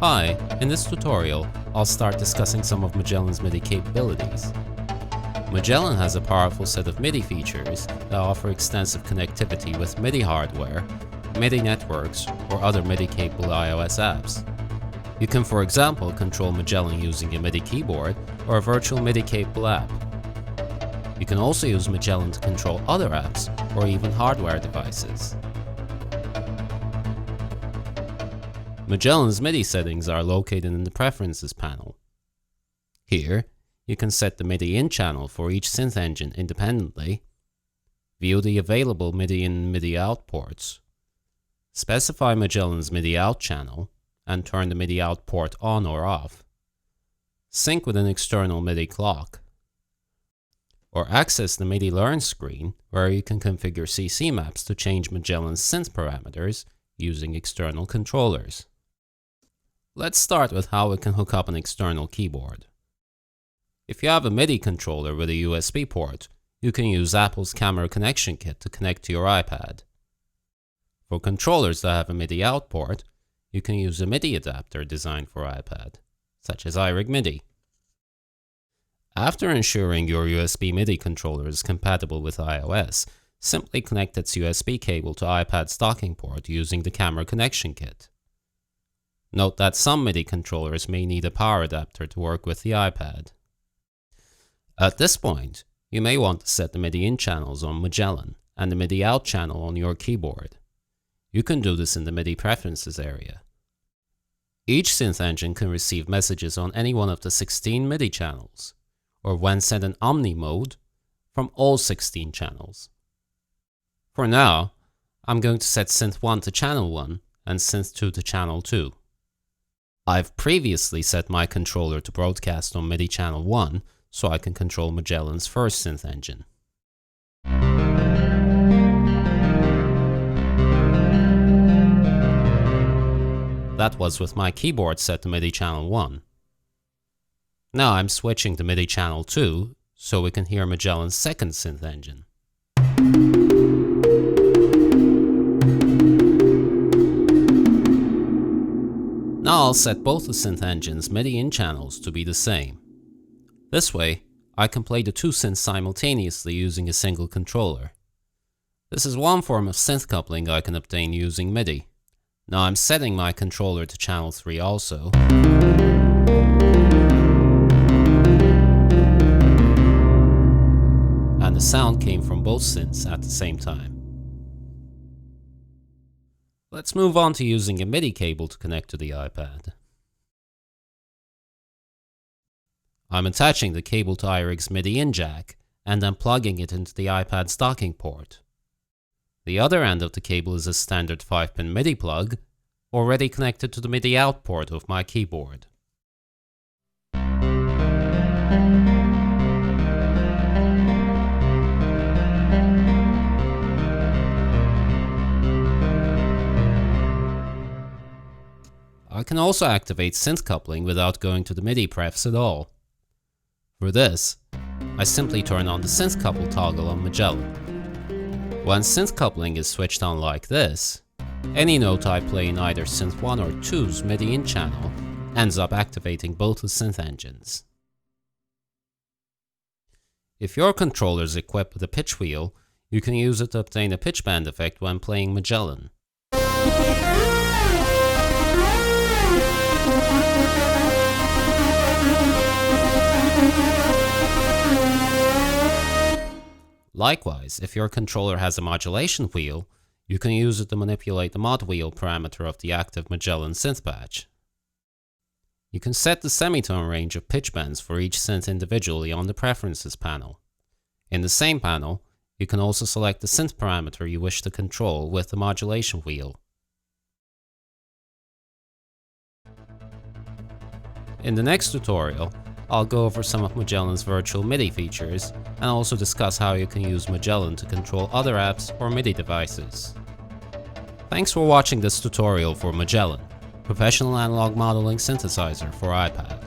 Hi, in this tutorial, I'll start discussing some of Magellan's MIDI capabilities. Magellan has a powerful set of MIDI features that offer extensive connectivity with MIDI hardware, MIDI networks, or other MIDI-capable iOS apps. You can, for example, control Magellan using a MIDI keyboard or a virtual MIDI-capable app. You can also use Magellan to control other apps or even hardware devices. Magellan's MIDI settings are located in the Preferences panel. Here, you can set the MIDI in channel for each synth engine independently, view the available MIDI in and MIDI out ports, specify Magellan's MIDI out channel, and turn the MIDI out port on or off, sync with an external MIDI clock, or access the MIDI Learn screen where you can configure CC maps to change Magellan's synth parameters using external controllers. Let's start with how we can hook up an external keyboard. If you have a MIDI controller with a USB port, you can use Apple's camera connection kit to connect to your iPad. For controllers that have a MIDI out port, you can use a MIDI adapter designed for iPad, such as iRig MIDI. After ensuring your USB MIDI controller is compatible with iOS, simply connect its USB cable to iPad's docking port using the camera connection kit. Note that some MIDI controllers may need a power adapter to work with the iPad. At this point, you may want to set the MIDI in channels on Magellan and the MIDI out channel on your keyboard. You can do this in the MIDI Preferences area. Each synth engine can receive messages on any one of the 16 MIDI channels, or when set in Omni mode, from all 16 channels. For now, I'm going to set Synth 1 to channel 1 and Synth 2 to channel 2. I've previously set my controller to broadcast on MIDI channel 1 so I can control Magellan's first synth engine. That was with my keyboard set to MIDI channel 1. Now I'm switching to MIDI channel 2 so we can hear Magellan's second synth engine. Now I'll set both the synth engines' MIDI in channels to be the same. This way, I can play the two synths simultaneously using a single controller. This is one form of synth coupling I can obtain using MIDI. Now I'm setting my controller to channel 3 also. And the sound came from both synths at the same time. Let's move on to using a MIDI cable to connect to the iPad. I'm attaching the cable to iRig's MIDI in jack and then plugging it into the iPad's docking port. The other end of the cable is a standard 5-pin MIDI plug, already connected to the MIDI out port of my keyboard. I can also activate synth coupling without going to the MIDI prefs at all. For this, I simply turn on the synth couple toggle on Magellan. When synth coupling is switched on like this, any note I play in either synth 1 or 2's MIDI in channel ends up activating both the synth engines. If your controller is equipped with a pitch wheel, you can use it to obtain a pitch bend effect when playing Magellan. Likewise, if your controller has a modulation wheel, you can use it to manipulate the mod wheel parameter of the active Magellan synth patch. You can set the semitone range of pitch bends for each synth individually on the Preferences panel. In the same panel, you can also select the synth parameter you wish to control with the modulation wheel. In the next tutorial, I'll go over some of Magellan's virtual MIDI features and also discuss how you can use Magellan to control other apps or MIDI devices. Thanks for watching this tutorial for Magellan, professional analog modeling synthesizer for iPad.